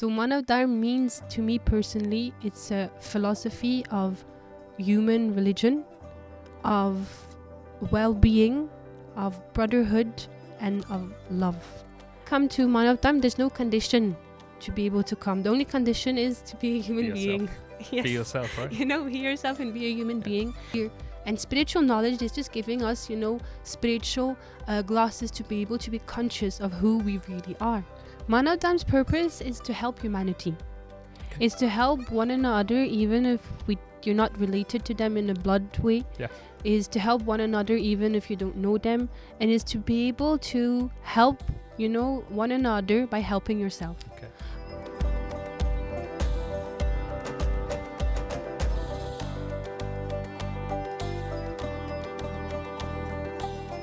So Manav Dharam means, to me personally, it's a philosophy of human religion, of well-being, of brotherhood, and of love. Come to Manav Dharam, there's no condition to be able to come. The only condition is to be a human being. Yes. Be yourself, right? Be yourself and be a human being. And spiritual knowledge is just giving us, spiritual glasses to be able to be conscious of who we really are. Manav Dharam's purpose is to help humanity. Okay. It's to help one another, even if you're not related to them in a blood way. Yeah. Is to help one another even if you don't know them, and is to be able to help, one another by helping yourself. Okay.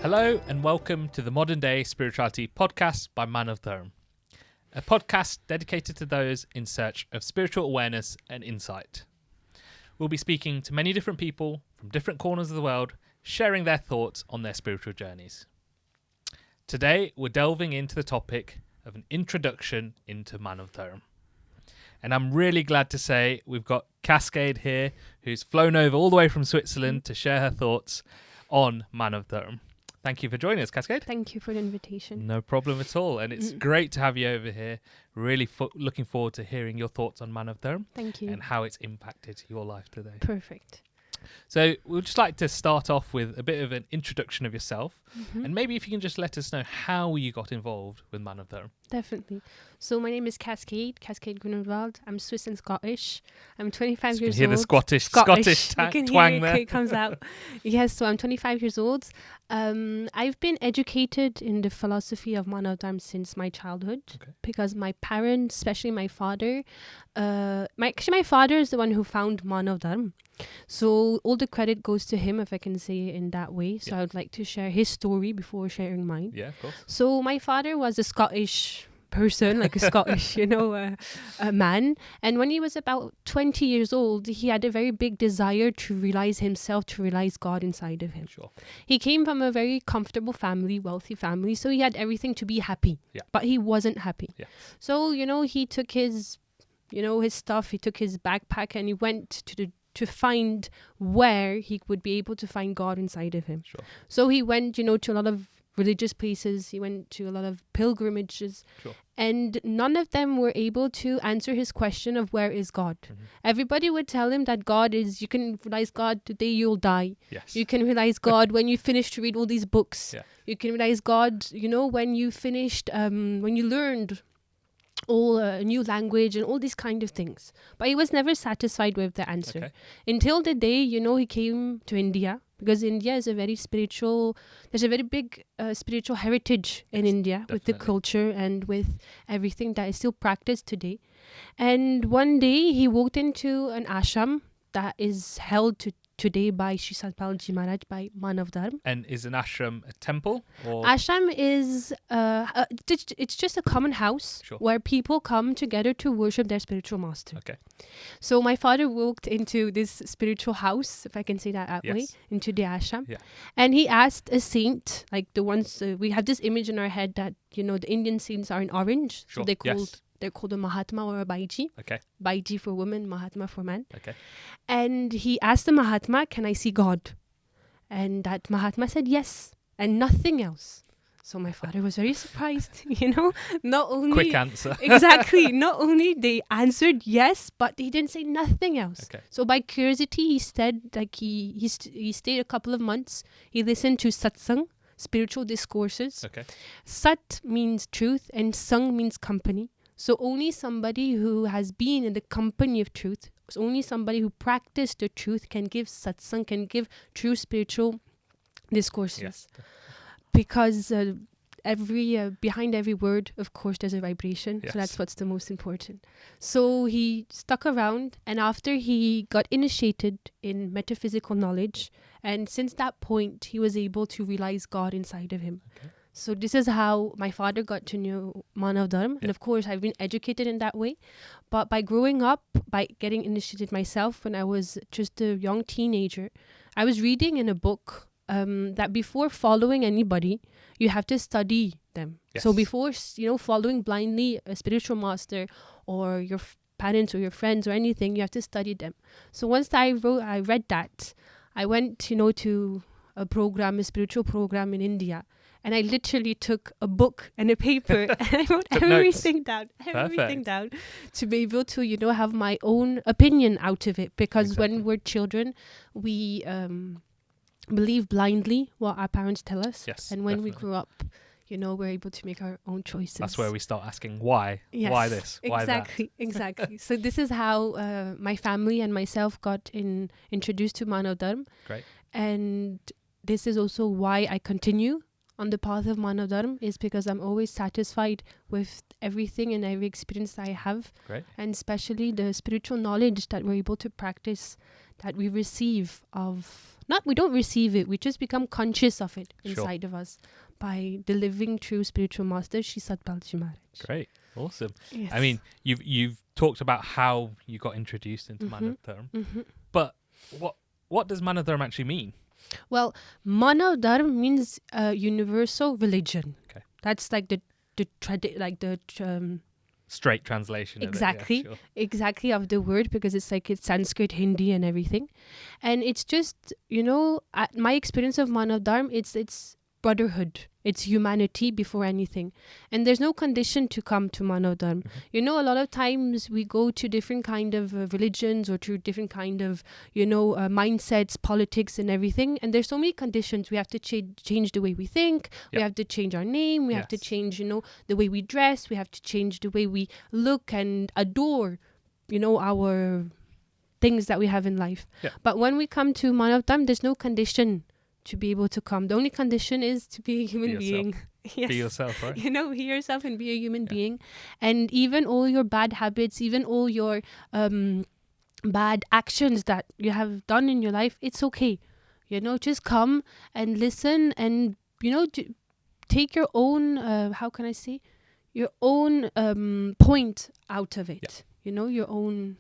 Hello and welcome to the Modern Day Spirituality Podcast by Manav Dharam, a podcast dedicated to those in search of spiritual awareness and insight. We'll be speaking to many different people from different corners of the world, sharing their thoughts on their spiritual journeys. Today, we're delving into the topic of an introduction into Manav Dharam. And I'm really glad to say we've got Cascade here, who's flown over all the way from Switzerland to share her thoughts on Manav Dharam. Thank you for joining us, Cascade. Thank you for the invitation. No problem at all. And it's great to have you over here. Really looking forward to hearing your thoughts on Manav Dharam. Thank you. And how it's impacted your life today. Perfect. So we'd just like to start off with a bit of an introduction of yourself. And maybe if you can just let us know how you got involved with Manav Dharam. Definitely. So my name is Cascade Grunewald. I'm Swiss and Scottish. I'm 25 years old. You can hear the Scottish twang there. It comes out. Yes, so I'm 25 years old. I've been educated in the philosophy of Manav Dharam since my childhood, because my parents, especially my father, my father is the one who found Manav Dharam. So all the credit goes to him, if I can say it in that way. So I would like to share his story before sharing mine. Yeah, of course. So my father was a Scottish person, like a Scottish, a man. And when he was about 20 years old, he had a very big desire to realize himself, to realize God inside of him. Sure. He came from a very comfortable family, wealthy family, so he had everything to be happy. Yeah. But he wasn't happy. Yeah. So, he took his, his stuff, he took his backpack and he went to find where he would be able to find God inside of him. Sure. So he went, to a lot of religious places. He went to a lot of pilgrimages. Sure. And none of them were able to answer his question of where is God. Everybody would tell him that God is, you can realize God the day you'll die. Yes. You can realize God when you finish to read all these books. Yeah. You can realize God, when you finished, when you learned all a new language and all these kind of things. But he was never satisfied with the answer. Until the day, he came to India, because India is a very spiritual, there's a very big spiritual heritage in India. Definitely. With the culture and with everything that is still practiced today. And one day he walked into an ashram that is held today by Shri Satpal Ji Maharaj, by Manav Dharam. And is an ashram a temple? Or? Ashram is, it's just a common house. Sure. Where people come together to worship their spiritual master. Okay. So my father walked into this spiritual house, if I can say that way, into the ashram. Yeah. And he asked a saint, like the ones, we have this image in our head that, the Indian saints are in orange. Sure. So they're called a Mahatma or a Baiji. Okay. Baiji for women, Mahatma for man. Okay. And he asked the Mahatma, can I see God? And that Mahatma said yes, and nothing else. So my father was very surprised, not only... Quick answer. Exactly. Not only they answered yes, but he didn't say nothing else. Okay. So by curiosity, he said, like he stayed a couple of months. He listened to Satsang, spiritual discourses. Okay. Sat means truth and Sang means company. So only somebody who has been in the company of truth, only somebody who practiced the truth can give satsang, can give true spiritual discourses. Yes. Because behind every word, of course, there's a vibration. Yes. So that's what's the most important. So he stuck around, and after he got initiated in metaphysical knowledge, and since that point, he was able to realize God inside of him. Okay. So this is how my father got to know Manav Dharam. Yeah. And of course, I've been educated in that way. But by growing up, by getting initiated myself when I was just a young teenager, I was reading in a book that before following anybody, you have to study them. Yes. So before, following blindly a spiritual master or your parents or your friends or anything. You have to study them. So once I read that, I went, to a spiritual program in India. And I literally took a book and a paper and I wrote everything down to be able to, have my own opinion out of it. Because when we're children, we believe blindly what our parents tell us. Yes, and when we grow up, we're able to make our own choices. That's where we start asking why. Yes, why this? Why exactly. So this is how my family and myself got introduced to Manav Dharam. Great. And this is also why I continue on the path of Manav Dharam, is because I'm always satisfied with everything and every experience that I have. Great. And especially the spiritual knowledge that we're able to practice, that we receive we don't receive it, we just become conscious of it inside of us by the living true spiritual master, Shri Satpal Ji Maharaj. Great. Awesome. Yes. I mean, you've talked about how you got introduced into Manav Dharam, but what does Manav Dharam actually mean? Well, Manav Dharam means universal religion. Okay. That's like the straight translation. Exactly. Of it, Exactly of the word, because it's Sanskrit, Hindi and everything. And it's just, my experience of Manav Dharam, it's brotherhood. It's humanity before anything. And there's no condition to come to Manav Dharam. A lot of times we go to different kind of religions or to different kind of, mindsets, politics and everything. And there's so many conditions. We have to change the way we think. We have to change our name. We have to change, the way we dress. We have to change the way we look and adore, our things that we have in life. Yeah. But when we come to Manav Dharam, there's no condition to be able to come. The only condition is to be a human being. Yes. Be yourself, right? Be yourself and be a human being. And even all your bad habits, even all your bad actions that you have done in your life, it's okay. Just come and listen and, take your own, your own point out of it. Your own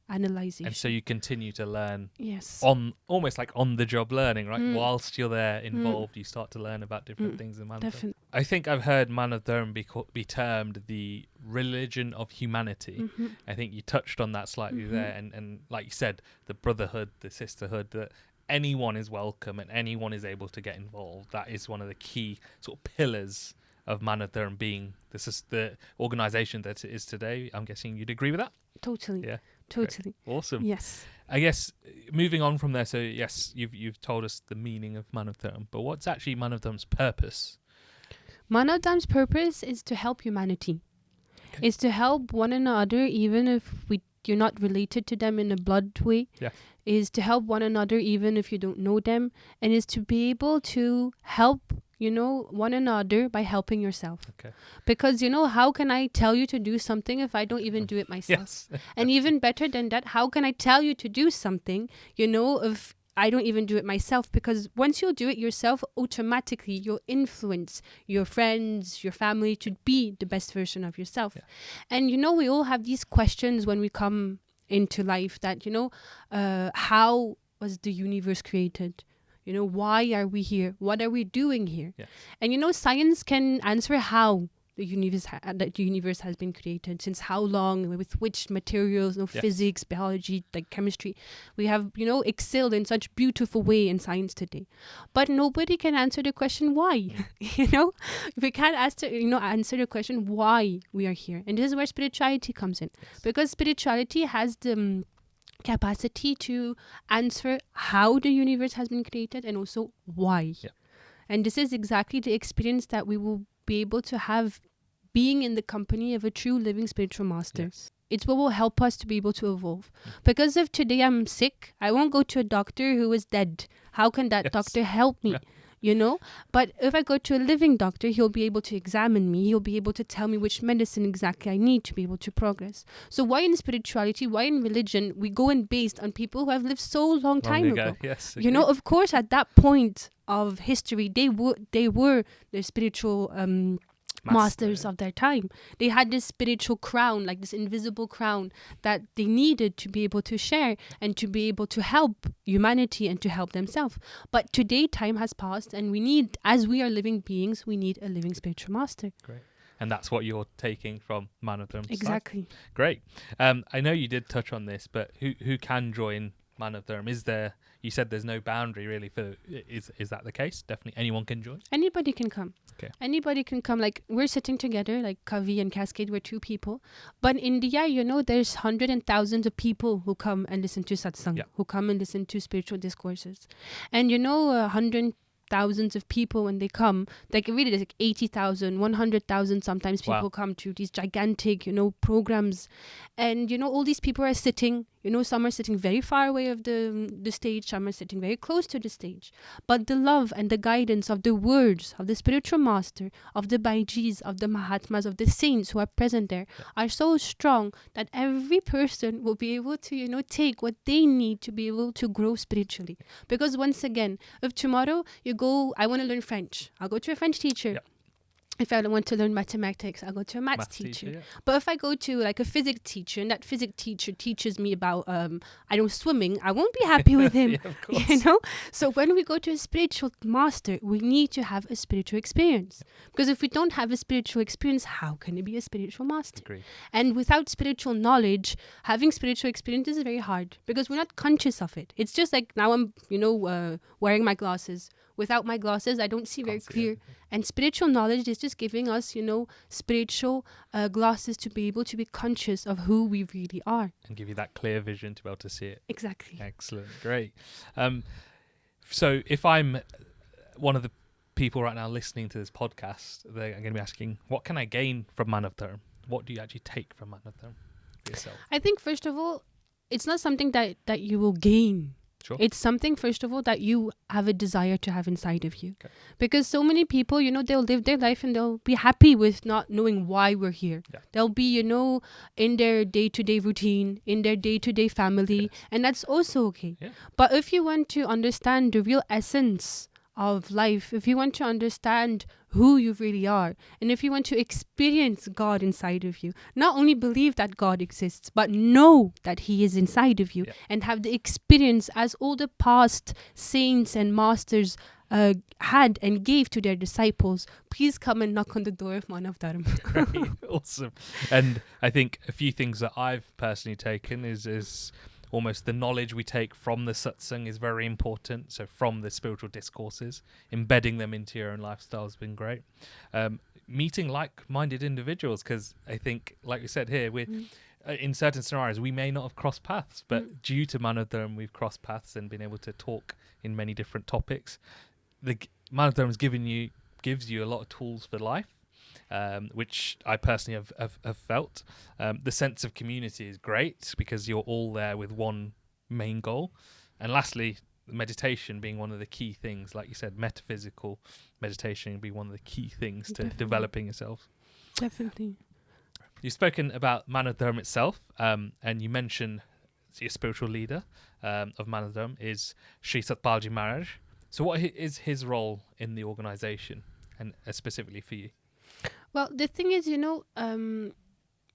analyzation. And so you continue to learn. Yes. Almost like on the job learning, right? Whilst you're there involved, you start to learn about different things in Manav Dharam. Definitely. I think I've heard Manav Dharam be termed the religion of humanity. I think you touched on that slightly there, and like you said, the brotherhood, the sisterhood, that anyone is welcome and anyone is able to get involved. That is one of the key sort of pillars of Manav Dharam being the organisation that it is today. I'm guessing you'd agree with that? Totally. Yeah. Totally. Great. Awesome. Yes. I guess moving on from there, so yes, you've told us the meaning of Manav Dharam, but what's actually Manav Dharam's purpose? Manav Dharam's purpose is to help humanity. Okay. It's to help one another, even if you're not related to them in a blood way. Yeah. Is to help one another even if you don't know them, and is to be able to help one another by helping yourself. Okay. Because, how can I tell you to do something if I don't even do it myself? Yes. And even better than that, how can I tell you to do something, if I don't even do it myself? Because once you do it yourself, automatically you'll influence your friends, your family to be the best version of yourself. Yeah. And, we all have these questions when we come into life that, how was the universe created? Why are we here? What are we doing here? Yes. And, science can answer how the universe has been created, since how long, with which materials, physics, biology, like chemistry. We have, excelled in such beautiful way in science today. But nobody can answer the question why. We can't answer the question why we are here. And this is where spirituality comes in. Yes. Because spirituality has the capacity to answer how the universe has been created and also why. Yeah. And this is exactly the experience that we will be able to have being in the company of a true living spiritual master. Yes. It's what will help us to be able to evolve. Because if today I'm sick, I won't go to a doctor who is dead. How can that doctor help me? Yeah. But if I go to a living doctor, he'll be able to examine me. He'll be able to tell me which medicine exactly I need to be able to progress. So why in spirituality, why in religion, we go in based on people who have lived so long time ago. Yes, okay. Of course, at that point of history, they were the spiritual masters of their time. They had this spiritual crown, like this invisible crown that they needed to be able to share and to be able to help humanity and to help themselves. But today time has passed, and we need, as we are living beings, we need a living spiritual master. Great. And that's what you're taking from Manav Dharam. Exactly. Great. I know you did touch on this, but who can join Manav Dharam? Is there? You said there's no boundary really for. Is that the case? Definitely, anyone can join. Anybody can come. Okay. Anybody can come. Like, we're sitting together, like Kavi and Cascade, we're 2 people. But in India, there's hundreds and thousands of people who come and listen to satsang, who come and listen to spiritual discourses. And 100,000 of people, when they come, like really there's like 80,000, 100,000 sometimes people come to these gigantic, programs. And, all these people are sitting, some are sitting very far away of the stage, some are sitting very close to the stage. But the love and the guidance of the words of the spiritual master, of the Baijis, of the Mahatmas, of the saints who are present there are so strong that every person will be able to, take what they need to be able to grow spiritually. Because once again, if tomorrow I want to learn French, I'll go to a French teacher. Yep. If I want to learn mathematics, I'll go to a maths teacher. But if I go to like a physics teacher and that physics teacher teaches me about, swimming, I won't be happy with him, of course. So when we go to a spiritual master, we need to have a spiritual experience. Because if we don't have a spiritual experience, how can it be a spiritual master? Agreed. And without spiritual knowledge, having spiritual experience is very hard because we're not conscious of it. It's just like now I'm, wearing my glasses. Without my glasses, I don't see very clear. And spiritual knowledge is just giving us, spiritual glasses to be able to be conscious of who we really are. And give you that clear vision to be able to see it. Exactly. Excellent. Great. So if I'm one of the people right now listening to this podcast, they're going to be asking, what can I gain from Manav Dharam? What do you actually take from Manav Dharam for yourself? I think, first of all, it's not something that you will gain. Sure. It's something, first of all, that you have a desire to have inside of you. Okay. Because so many people, they'll live their life and they'll be happy with not knowing why we're here. Yeah. They'll be, in their day-to-day routine, in their day-to-day family, and that's also okay. Yeah. But if you want to understand the real essence of life, if you want to understand who you really are, and if you want to experience God inside of you, not only believe that God exists, but know that He is inside of you, and have the experience as all the past saints and masters had and gave to their disciples, please come and knock on the door of Manav Dharam. Great. Awesome. And I think a few things that I've personally taken is almost the knowledge we take from the satsang is very important. So from the spiritual discourses, embedding them into your own lifestyle has been great. Meeting like-minded individuals, because I think, like we said here, we're in certain scenarios we may not have crossed paths, but due to Manav Dharam we've crossed paths and been able to talk in many different topics. The Manav Dharam gives you a lot of tools for life. Which I personally have felt. The sense of community is great because you're all there with one main goal. And lastly, meditation being one of the key things, like you said, metaphysical meditation will be one of the key things to developing yourself. Definitely. You've spoken about Manav Dharam itself, and you mentioned your spiritual leader of Manav Dharam is Shri Satpal Ji Maharaj. So what is his role in the organisation, and specifically for you? Well, the thing is,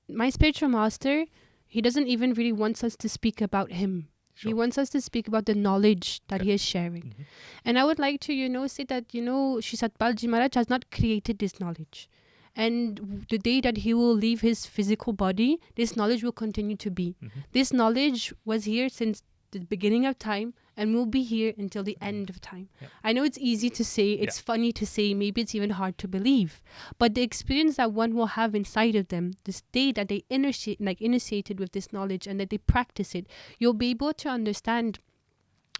my spiritual master, he doesn't even really want us to speak about him. Sure. He wants us to speak about the knowledge that he is sharing. Mm-hmm. And I would like to, say that, Shri Satpal Ji Maharaj has not created this knowledge. And the day that he will leave his physical body, this knowledge will continue to be. Mm-hmm. This knowledge was here since the beginning of time and will be here until the end of time. Yep. I know it's easy to say, it's funny to say, maybe it's even hard to believe. But the experience that one will have inside of them, this day that they initiated with this knowledge and that they practice it, you'll be able to understand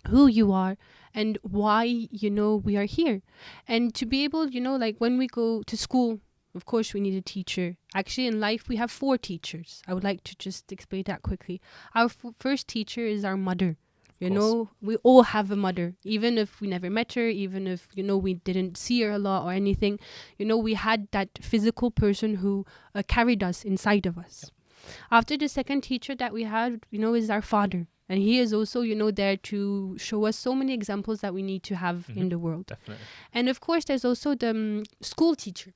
who you are and why, we are here. And to be able, when we go to school, of course, we need a teacher. Actually, in life, we have 4 teachers. I would like to just explain that quickly. Our first teacher is our mother. We all have a mother. Even if we never met her, even if, we didn't see her a lot or anything, we had that physical person who carried us inside of us. Yep. After the second teacher that we had, is our father. And he is also, there to show us so many examples that we need to have in the world. Definitely. And of course, there's also the school teacher.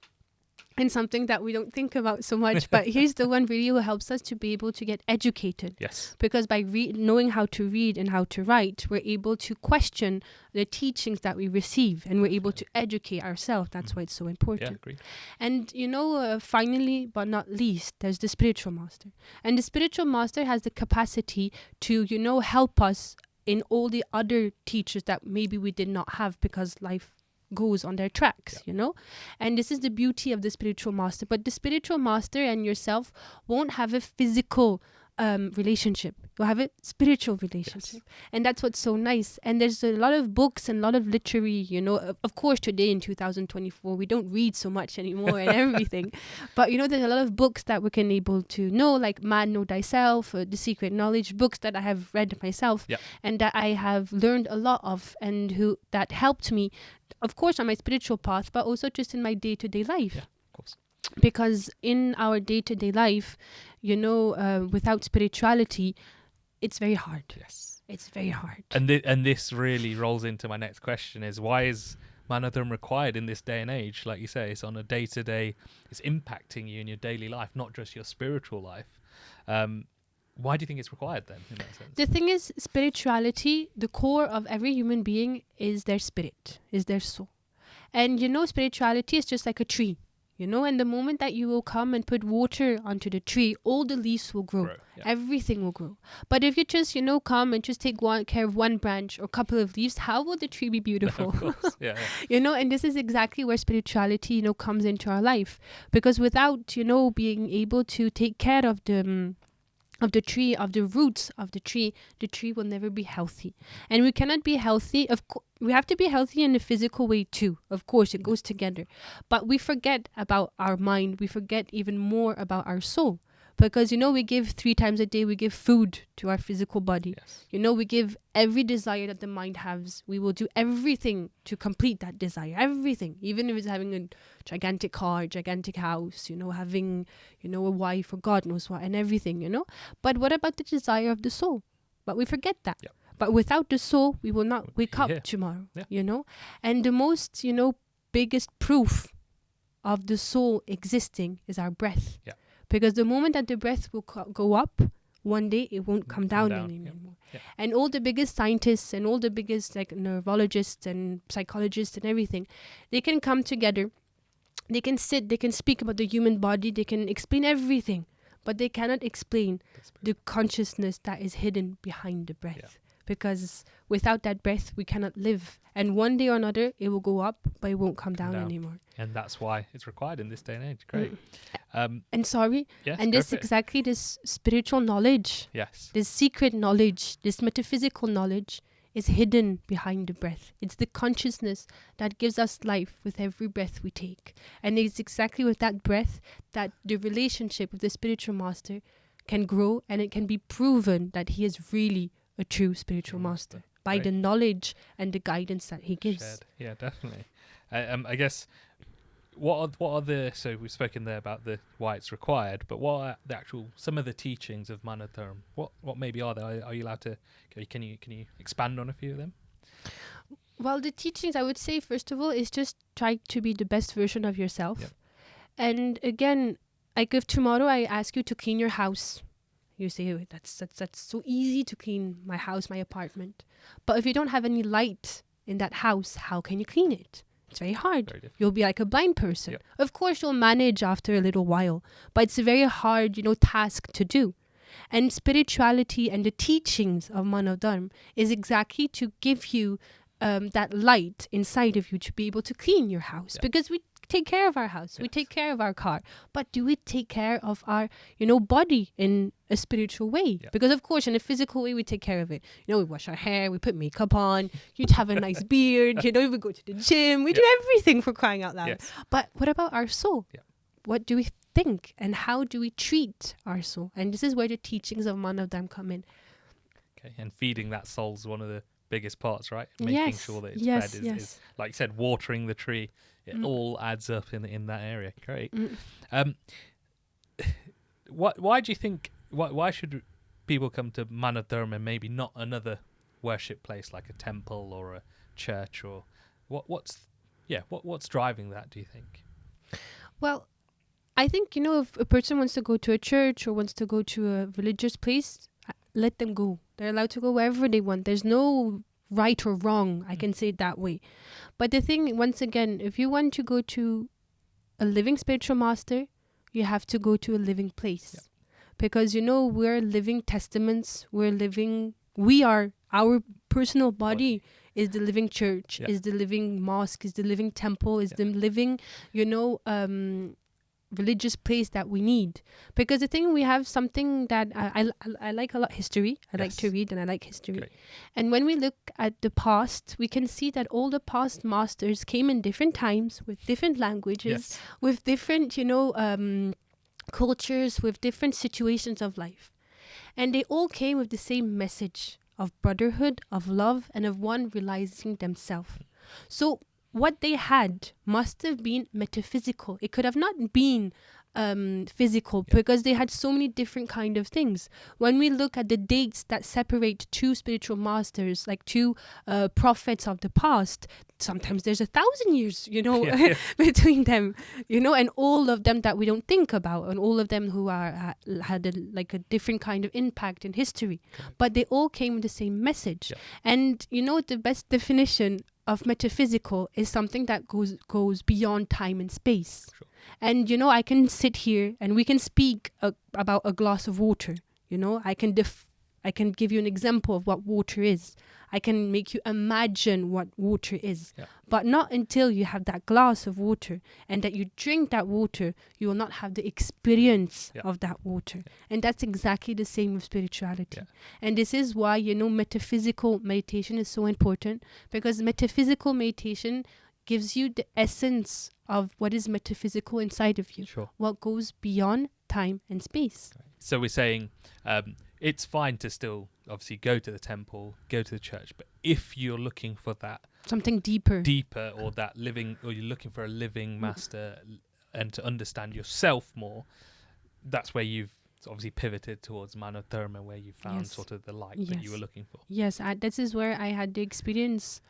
and something that we don't think about so much. But here's the one really who helps us to be able to get educated. Yes. Because by knowing how to read and how to write, we're able to question the teachings that we receive, and we're able to educate ourselves. That's why it's so important. Yeah, agreed. And finally, but not least, there's the spiritual master. And the spiritual master has the capacity to, help us in all the other teachers that maybe we did not have because life goes on their tracks, and this is the beauty of the spiritual master. But the spiritual master and yourself won't have a physical relationship. You'll have a spiritual relationship. Yes. And that's what's so nice. And there's a lot of books and a lot of literary, of course today in 2024 we don't read so much anymore and everything, but there's a lot of books that we can able to know, like Man Know Thyself, The Secret Knowledge, books that I have read myself. Yep. And that I have learned a lot of, and that helped me, of course, on my spiritual path, but also just in my day-to-day life. Yeah, of course. Because in our day-to-day life, without spirituality, it's very hard. Yes. It's very hard. And this really rolls into my next question is, why is Manav Dharam required in this day and age? Like you say, it's on a day-to-day, it's impacting you in your daily life, not just your spiritual life. Why do you think it's required then, in that sense? The thing is, spirituality, the core of every human being is their spirit, is their soul. And spirituality is just like a tree. And the moment that you will come and put water onto the tree, all the leaves will grow. Yeah. Everything will grow. But if you just, come and just take care of one branch or a couple of leaves, how will the tree be beautiful? Of course. Yeah. And this is exactly where spirituality, comes into our life. Because without, being able to take care of the tree, of the roots of the tree will never be healthy. And we cannot be healthy. We have to be healthy in a physical way too. Of course, it goes together. But we forget about our mind. We forget even more about our soul. Because, we give 3 times a day, we give food to our physical body. Yes. We give every desire that the mind has. We will do everything to complete that desire. Everything. Even if it's having a gigantic car, gigantic house, having, a wife or God knows what, and everything, But what about the desire of the soul? But we forget that. Yep. But without the soul, we will not wake up tomorrow, And the most, biggest proof of the soul existing is our breath. Yeah. Because the moment that the breath will go up, one day it won't come down anymore. Yeah. And all the biggest scientists and all the biggest neurologists and psychologists and everything, they can come together, they can sit, they can speak about the human body, they can explain everything, but they cannot explain the consciousness that is hidden behind the breath. Yeah. Because without that breath, we cannot live. And one day or another, it will go up, but it won't come down anymore. And that's why it's required in this day and age. Great. Yes, and this exactly this spiritual knowledge, this secret knowledge, this metaphysical knowledge is hidden behind the breath. It's the consciousness that gives us life with every breath we take. And it's exactly with that breath that the relationship with the spiritual master can grow, and it can be proven that he is really a true spiritual master by the knowledge and the guidance that he gives. Shared. Yeah, definitely. I guess what are the, so we've spoken there about why it's required, but what are the some of the teachings of Manav Dharam? What maybe are there? Are you allowed to? Can you expand on a few of them? Well, the teachings, I would say, first of all, is just try to be the best version of yourself. Yep. And again, like if tomorrow I ask you to clean your house, you say, oh, that's so easy to clean my house, my apartment. But if you don't have any light in that house, how can you clean it? It's very hard. You'll be like a blind person. Yep. Of course, you'll manage after a little while, but it's a very hard, task to do. And spirituality and the teachings of Manav Dharam is exactly to give you that light inside of you to be able to clean your house. Yep. Because we take care of our house, we take care of our car, but do we take care of our body in a spiritual way? Because of course in a physical way we take care of it, we wash our hair, we put makeup on, you'd have a nice beard, we go to the gym, we do everything, for crying out loud. But what about our soul? What do we think, and how do we treat our soul? And this is where the teachings of Manav Dharam come in. Okay, and feeding that soul is one of the biggest parts, right? Making sure that it's fed is, like you said, watering the tree. It all adds up in that area. Great. Why do you think? Why should people come to Manav Dharam and maybe not another worship place like a temple or a church? Or what's driving that? Do you think? Well, I think, if a person wants to go to a church or wants to go to a religious place, let them go. They're allowed to go wherever they want. There's no right or wrong. I can say it that way. But the thing, once again, if you want to go to a living spiritual master, you have to go to a living place. Yep. Because, we're living testaments. Our personal body is the living church, is the living mosque, is the living temple, is the living, religious place that we need. Because the thing, we have something that I like a lot, history. I like to read and I like history. Great. And when we look at the past, we can see that all the past masters came in different times with different languages, with different, cultures, with different situations of life. And they all came with the same message of brotherhood, of love, and of one realizing themselves. So what they had must have been metaphysical. It could have not been physical, because they had so many different kind of things. When we look at the dates that separate two spiritual masters, like two prophets of the past, sometimes there's 1,000 years, between them, and all of them that we don't think about, and all of them who are had a different kind of impact in history. But they all came with the same message. And the best definition of metaphysical is something that goes beyond time and space. Sure. And I can sit here and we can speak about a glass of water. I can give you an example of what water is. I can make you imagine what water is. But not until you have that glass of water and that you drink that water, you will not have the experience of that water. And that's exactly the same with spirituality. And this is why, metaphysical meditation is so important, because metaphysical meditation gives you the essence of what is metaphysical inside of you, what goes beyond time and space. So we're saying it's fine to still obviously go to the temple, go to the church, but if you're looking for that something deeper, or that living, or you're looking for a living master and to understand yourself more, that's where you've obviously pivoted towards Manav Dharam, where you found sort of the light that you were looking for. Yes, this is where I had the experience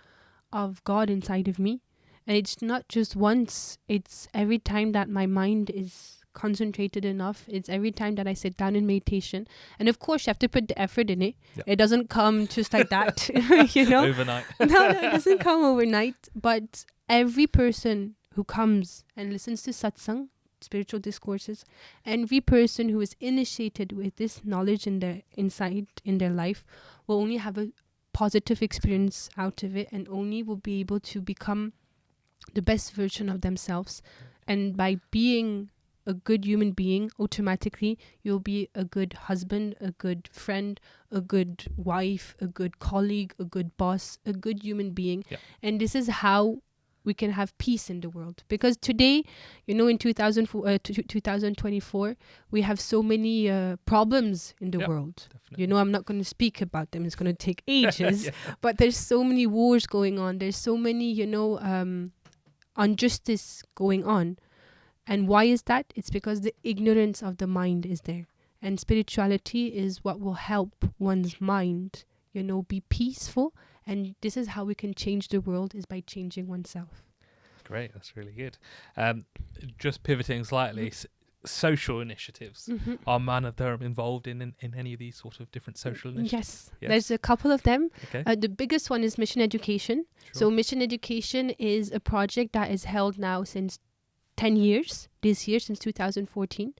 of God inside of me. And it's not just once, it's every time that my mind is concentrated enough. It's every time that I sit down in meditation. And of course, you have to put the effort in it. It doesn't come just like that, Overnight. No, it doesn't come overnight. But every person who comes and listens to Satsang, spiritual discourses, every person who is initiated with this knowledge in their insight in their life will only have a positive experience out of it, and only will be able to become the best version of themselves. And by being a good human being, automatically you'll be a good husband, a good friend, a good wife, a good colleague, a good boss, a good human being. And this is how we can have peace in the world. Because today, in 2024, we have so many problems in the world. Definitely. I'm not going to speak about them. It's going to take ages. But there's so many wars going on. There's so many, injustice going on. And why is that? It's because the ignorance of the mind is there. And spirituality is what will help one's mind, be peaceful. And this is how we can change the world, is by changing oneself. Great, that's really good. Just pivoting slightly, social initiatives. Are Manav Dharam involved in any of these sort of different social initiatives? Yes, there's a couple of them. The biggest one is Mission Education. So Mission Education is a project that is held now since 10 years, this year, since 2014.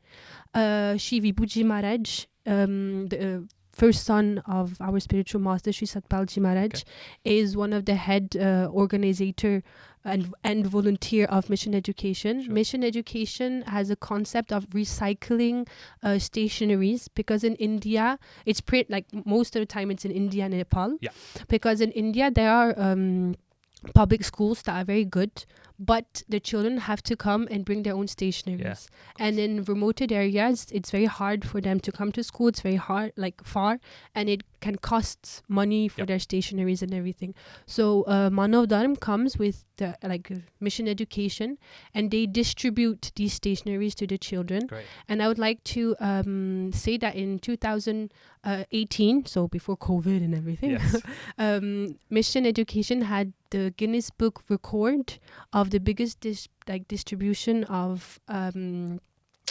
Shri Satpal Ji Maharaj, the first son of our spiritual master, Shri Satpal Ji Maharaj, is one of the head organizer and volunteer of Mission Education. Mission Education has a concept of recycling stationaries, because in India, it's like most of the time it's in India and Nepal. Because in India, there are public schools that are very good, but the children have to come and bring their own stationaries. And in remote areas, it's very hard for them to come to school. It's very hard, far, and it can cost money for their stationaries and everything. So Manav Dharam comes with the Mission Education, and they distribute these stationaries to the children. And I would like to say that in 2018, so before COVID and everything, Mission Education had the Guinness Book record of the biggest distribution of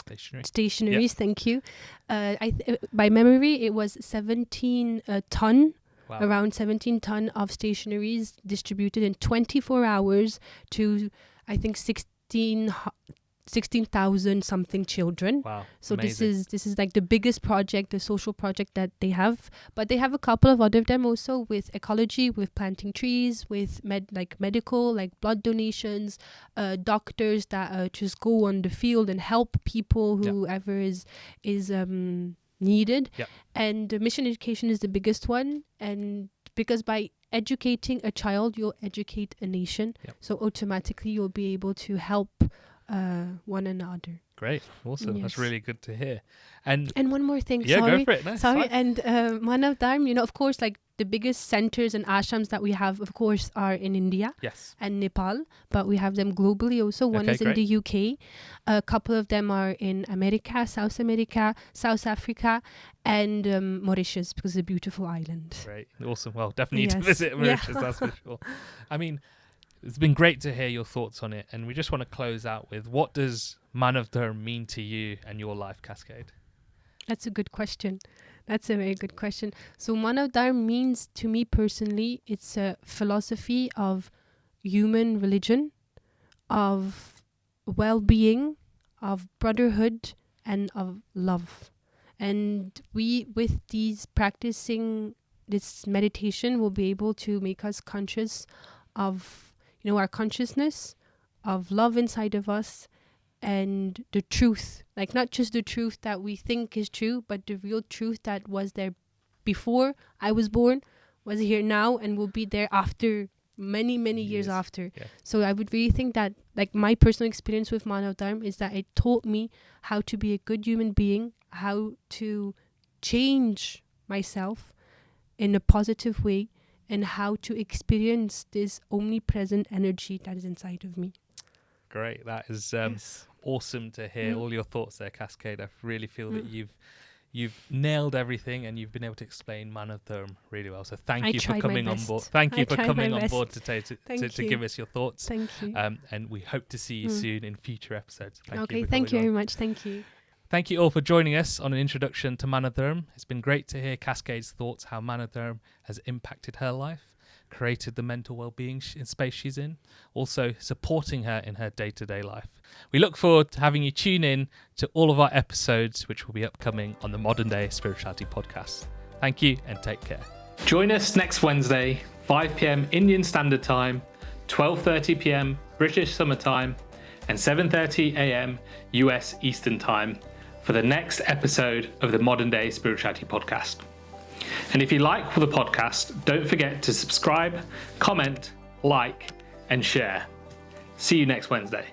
Stationaries, thank you. By memory, it was 17 ton. Wow. Around 17 ton of stationaries distributed in 24 hours to, I think, 16,000 something children. Wow. So amazing. this is like the biggest project, the social project that they have. But they have a couple of other of them also with ecology, with planting trees, with medical, like blood donations, doctors that just go on the field and help people, whoever is needed. Yep. And mission education is the biggest one, and because by educating a child you'll educate a nation. Yep. So automatically you'll be able to help one another. Great, awesome. Yes. That's really good to hear. And one more thing, go for it. No, sorry. And Manav Dharam, of course, like the biggest centers and ashrams that we have, of course, are in India and Nepal, but we have them globally also. One is in the UK, a couple of them are in America, South America, South Africa, and Mauritius, because it's a beautiful island. Great, awesome. Well, definitely need to visit Mauritius, that's for sure. I mean, it's been great to hear your thoughts on it, and we just want to close out with, what does Manav Dharam mean to you and your life, Cascade? That's a good question. That's a very good question. So Manav Dharam means to me personally, it's a philosophy of human religion, of well-being, of brotherhood, and of love. And we, with these practicing this meditation, will be able to make us conscious of our consciousness, of love inside of us, and the truth, like not just the truth that we think is true, but the real truth that was there before I was born, was here now, and will be there after many years after. So I would really think that, like, my personal experience with Manav Dharam is that it taught me how to be a good human being, how to change myself in a positive way, and how to experience this omnipresent energy that is inside of me. Great. That is awesome to hear all your thoughts there, Cascade. I really feel that you've nailed everything, and you've been able to explain Manav Dharam really well. So thank you for coming on board. Thank you for coming on board today to give us your thoughts. Thank you. And we hope to see you soon in future episodes. Thank you very much. Thank you. Thank you all for joining us on an introduction to Manav Dharam. It's been great to hear Cascade's thoughts, how Manav Dharam has impacted her life, created the mental well-being space she's in, also supporting her in her day-to-day life. We look forward to having you tune in to all of our episodes, which will be upcoming on the Modern Day Spirituality podcast. Thank you and take care. Join us next Wednesday, 5 p.m. Indian Standard Time, 12:30 p.m. British Summer Time, and 7:30 a.m. US Eastern Time for the next episode of the Modern Day Spirituality podcast. And if you like the podcast, don't forget to subscribe, comment, like, and share. See you next Wednesday.